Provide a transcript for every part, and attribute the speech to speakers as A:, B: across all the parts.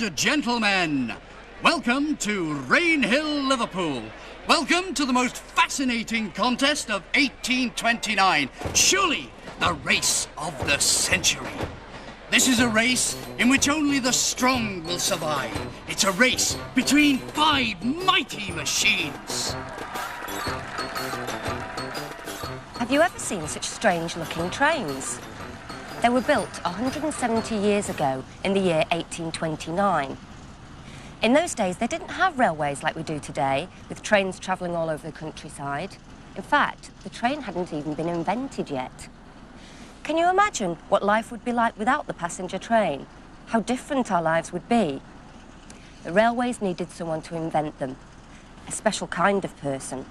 A: and gentlemen, welcome to Rainhill, Liverpool. Welcome to the most fascinating contest of 1829. Surely the race of the century. This is a race in which only the strong will survive. It's a race between 5 mighty machines.
B: Have you ever seen such strange-looking trains? They were built 170 years ago in the year 1829. In those days, they didn't have railways like we do today, with trains travelling all over the countryside. In fact, the train hadn't even been invented yet. Can you imagine what life would be like without the passenger train? How different our lives would be? The railways needed someone to invent them, a special kind of person.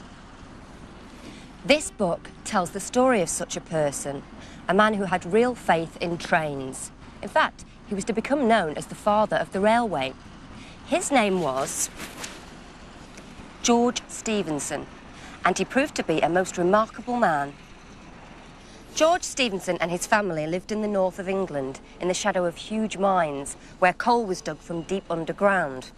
B: This book tells the story of such a person, a man who had real faith in trains. In fact, he was to become known as the father of the railway. His name was George Stephenson, and he proved to be a most remarkable man. George Stephenson and his family lived in the north of England in the shadow of huge mines where coal was dug from deep underground.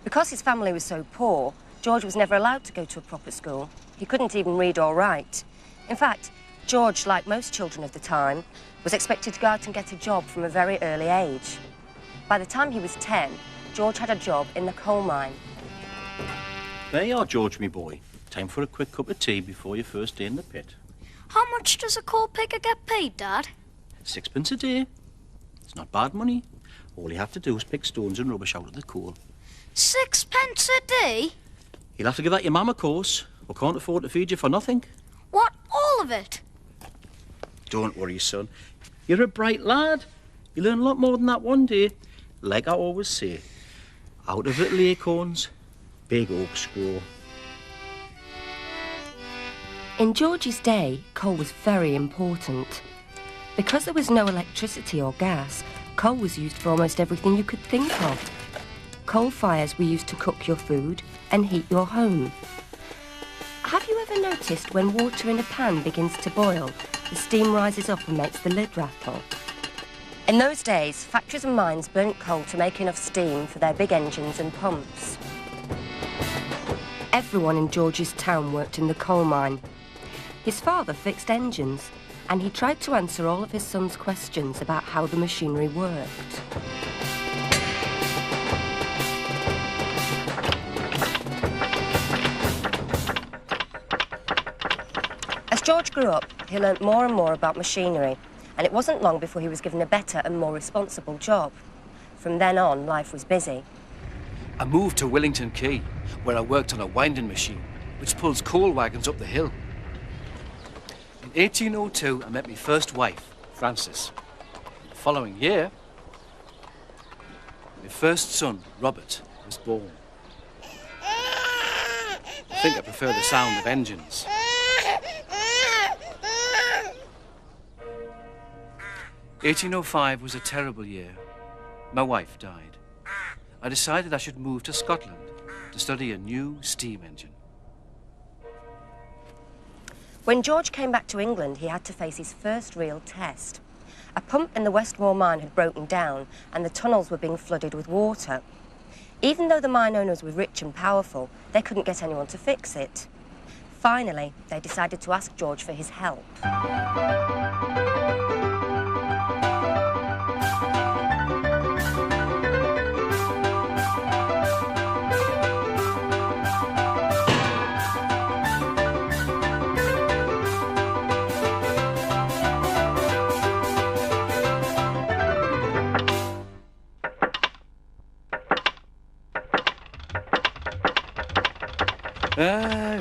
B: Because his family was so poor, George was never allowed to go to a proper school. He couldn't even read or write. In fact, George, like most children of the time, was expected to go out and get a job from a very early age. By the time he was 10, George had a job in the coal mine.
C: There you are, George, me boy. Time for a quick cup of tea before your first day in the pit.
D: How much does a coal picker get paid, Dad?
C: 6p a day. It's not bad money. All you have to do is pick stones and rubbish out of the coal.
D: 6p a day?
C: You'll have to give that your mum, of course. We can't afford to feed you for nothing.
D: What, all of it?
C: Don't worry, son. You're a bright lad. You learn a lot more than that one day. Like I always say, out of little acorns, big oaks grow.
B: In George's day, coal was very important. Because there was no electricity or gas, coal was used for almost everything you could think of. Coal fires were used to cook your food and heat your home. Have you ever noticed when water in a pan begins to boil, the steam rises up and makes the lid rattle? In those days, factories and mines burnt coal to make enough steam for their big engines and pumps. Everyone in George's town worked in the coal mine. His father fixed engines, and he tried to answer all of his son's questions about how the machinery worked. As George grew up, he learnt more and more about machinery, and it wasn't long before he was given a better and more responsible job. From then on, life was busy.
E: I moved to Willington Quay, where I worked on a winding machine, which pulls coal wagons up the hill. In 1802, I met my first wife, Frances. The following year, my first son, Robert, was born. I think I prefer the sound of engines. 1805 was a terrible year. My wife died. I decided I should move to Scotland to study a new steam engine.
B: When George came back to England, he had to face his first real test. A pump in the Westmore mine had broken down and the tunnels were being flooded with water. Even though the mine owners were rich and powerful, they couldn't get anyone to fix it. Finally, they decided to ask George for his help.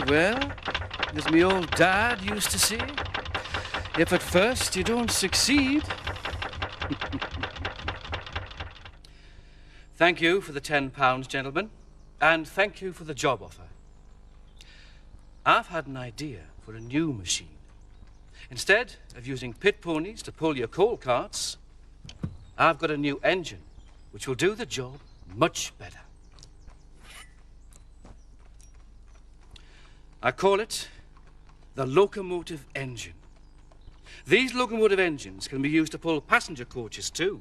E: Well, as me old dad used to say, if at first you don't succeed. Thank you for the £10, gentlemen, and thank you for the job offer. I've had an idea for a new machine. Instead of using pit ponies to pull your coal carts, I've got a new engine which will do the job much better. I call it the locomotive engine. These locomotive engines can be used to pull passenger coaches too.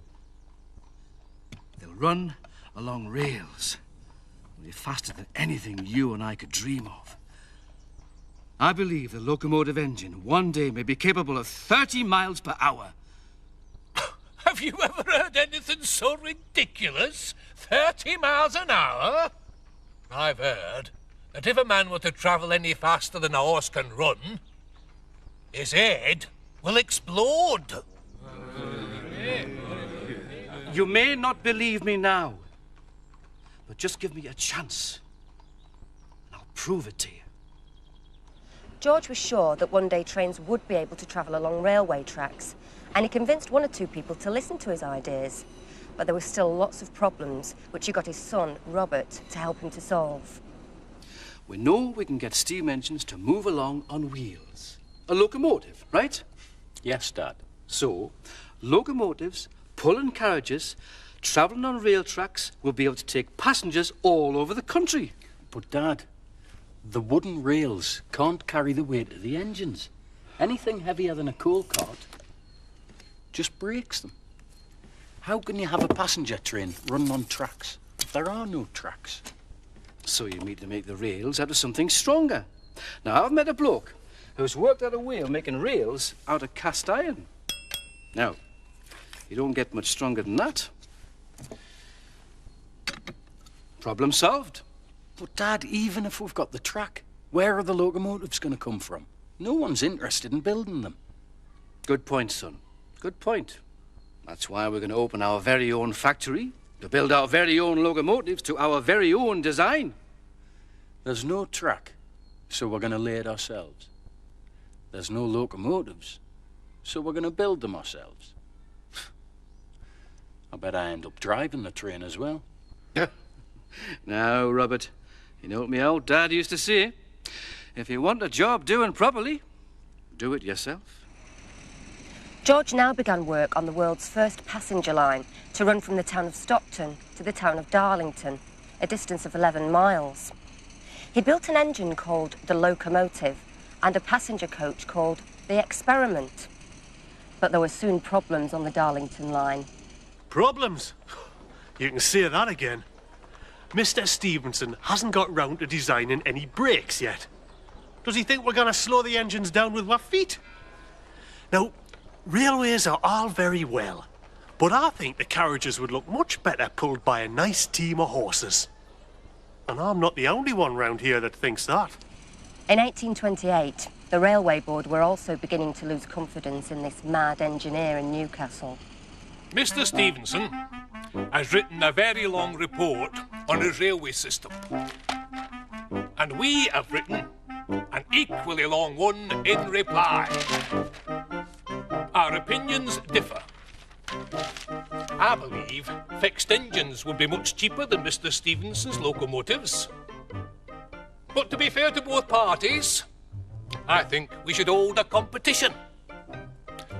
E: They'll run along rails will be faster than anything you and I could dream of. I believe the locomotive engine one day may be capable of 30 miles per hour.
F: Have you ever heard anything so ridiculous? 30 miles an hour? I've heard that if a man were to travel any faster than a horse can run, his head will explode.
E: You may not believe me now, but just give me a chance, and I'll prove it to you.
B: George was sure that one day trains would be able to travel along railway tracks, and he convinced one or two people to listen to his ideas. But there were still lots of problems, which he got his son, Robert, to help him to solve.
E: We know we can get steam engines to move along on wheels. A locomotive, right?
C: Yes, Dad.
E: So, locomotives, pulling carriages, travelling on rail tracks will be able to take passengers all over the country.
C: But, Dad, the wooden rails can't carry the weight of the engines. Anything heavier than a coal cart just breaks them. How can you have a passenger train run on tracks if there are no tracks?
E: So you need to make the rails out of something stronger. Now, I've met a bloke who's worked out a way of making rails out of cast iron. Now, you don't get much stronger than that. Problem solved.
C: But, Dad, even if we've got the track, where are the locomotives going to come from? No one's interested in building them.
E: Good point, son. Good point. That's why we're going to open our very own factory to build our very own locomotives to our very own design.
C: There's no track, so we're going to lay it ourselves. There's no locomotives, so we're going to build them ourselves. I bet I end up driving the train as well.
E: Now, Robert, you know what my old dad used to say? If you want a job doing properly, do it yourself.
B: George now began work on the world's first passenger line to run from the town of Stockton to the town of Darlington, a distance of 11 miles. He built an engine called the locomotive and a passenger coach called the Experiment. But there were soon problems on the Darlington line.
G: Problems? You can say that again. Mr. Stephenson hasn't got round to designing any brakes yet. Does he think we're going to slow the engines down with our feet? Now, railways are all very well, but I think the carriages would look much better pulled by a nice team of horses. And I'm not the only one round here that thinks that.
B: In 1828, the Railway Board were also beginning to lose confidence in this mad engineer in Newcastle.
F: Mr. Stephenson has written a very long report on his railway system. And we have written an equally long one in reply. Our opinions differ. I believe fixed engines would be much cheaper than Mr. Stephenson's locomotives. But to be fair to both parties, I think we should hold a competition.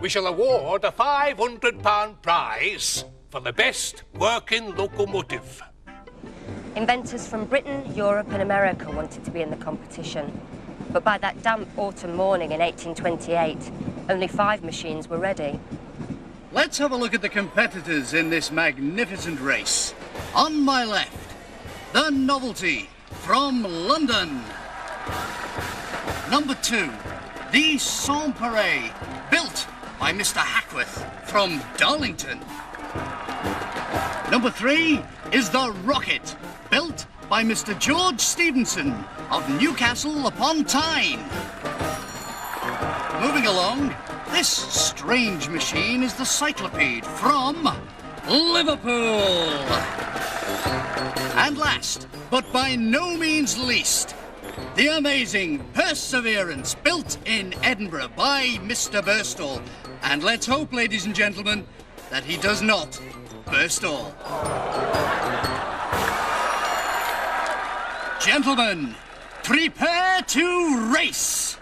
F: We shall award a £500 prize for the best working locomotive.
B: Inventors from Britain, Europe and America wanted to be in the competition. But by that damp autumn morning in 1828, only 5 machines were ready.
A: Let's have a look at the competitors in this magnificent race. On my left, the Novelty from London. Number 2, the Sans-Pareil, built by Mr. Hackworth from Darlington. Number 3 is the Rocket, built by Mr. George Stephenson of Newcastle upon Tyne. Moving along, this strange machine is the Cyclopede from Liverpool. And last, but by no means least, the amazing Perseverance, built in Edinburgh by Mr. Burstall. And let's hope, ladies and gentlemen, that he does not burst all. Gentlemen, prepare to race!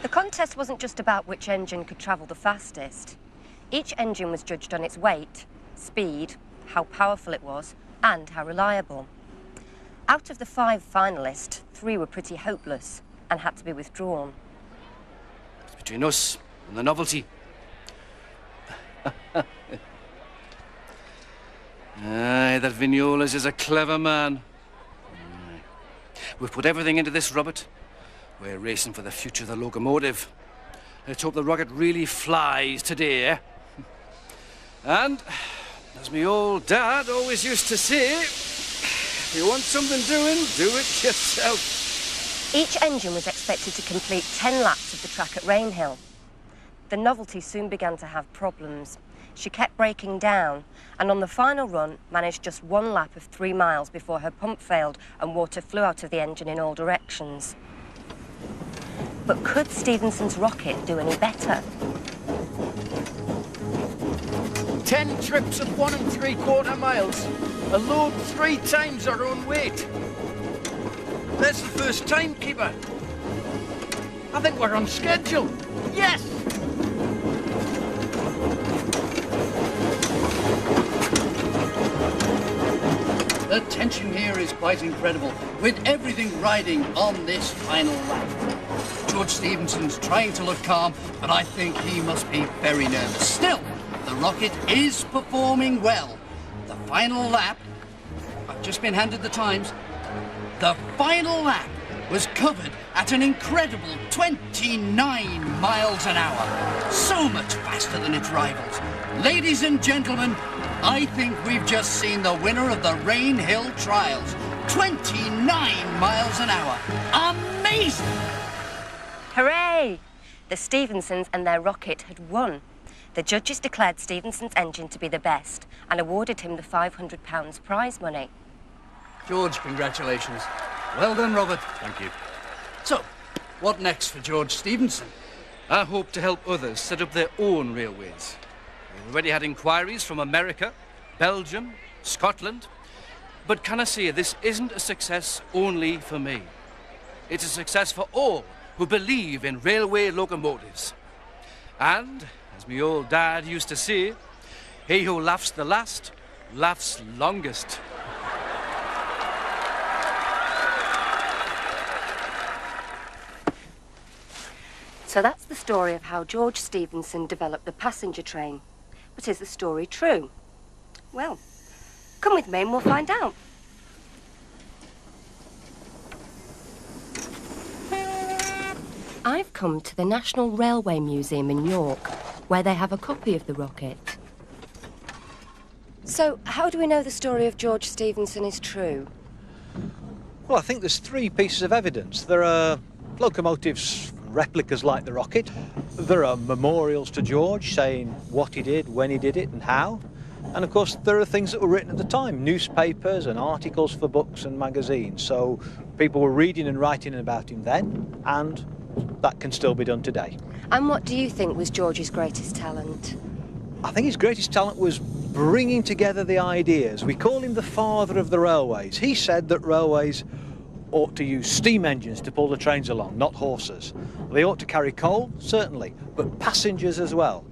B: The contest wasn't just about which engine could travel the fastest. Each engine was judged on its weight, speed, how powerful it was, and how reliable. Out of the 5 finalists, 3 were pretty hopeless and had to be withdrawn.
E: It's between us and the Novelty. Aye, that Vignoles is a clever man. Aye. We've put everything into this, Robert. We're racing for the future of the locomotive. Let's hope the rocket really flies today. And, as my old dad always used to say, if you want something doing, do it yourself.
B: Each engine was expected to complete 10 laps of the track at Rainhill. The Novelty soon began to have problems. She kept breaking down, and on the final run managed just 1 lap of 3 miles before her pump failed and water flew out of the engine in all directions. But could Stephenson's rocket do any better?
C: 10 trips of 1 3/4 miles. A load 3 times our own weight. There's the first timekeeper. I think we're on schedule. Yes!
A: The tension here is quite incredible, with everything riding on this final lap. George Stephenson's trying to look calm, but I think he must be very nervous. Still, the rocket is performing well. The final lap, I've just been handed the times, the final lap was covered at an incredible 29 miles an hour. So much faster than its rivals. Ladies and gentlemen, I think we've just seen the winner of the Rainhill Trials. 29 miles an hour. Amazing!
B: Hooray! The Stephensons and their rocket had won. The judges declared Stephenson's engine to be the best and awarded him the £500 prize money.
A: George, congratulations. Well done, Robert.
G: Thank you.
A: So, what next for George Stephenson?
E: I hope to help others set up their own railways. We've already had inquiries from America, Belgium, Scotland. But can I say, this isn't a success only for me. It's a success for all who believe in railway locomotives. And, as my old dad used to say, he who laughs the last, laughs longest.
B: So that's the story of how George Stephenson developed the passenger train. But is the story true? Well, come with me and we'll find out. I've come to the National Railway Museum in York, where they have a copy of the rocket. So, how do we know the story of George Stephenson is true?
H: Well, I think there's 3 pieces of evidence. There are locomotives, replicas like the rocket. There are memorials to George saying what he did, when he did it and how. And of course there are things that were written at the time, newspapers and articles for books and magazines. So people were reading and writing about him then, and that can still be done today.
B: And what do you think was George's greatest talent?
H: I think his greatest talent was bringing together the ideas. We call him the father of the railways. He said that railways ought to use steam engines to pull the trains along, not horses. They ought to carry coal, certainly, but passengers as well.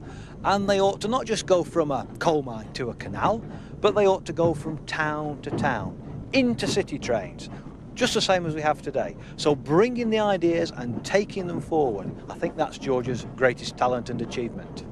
H: And they ought to not just go from a coal mine to a canal, but they ought to go from town to town, intercity trains, just the same as we have today. So bringing the ideas and taking them forward, I think that's George's greatest talent and achievement.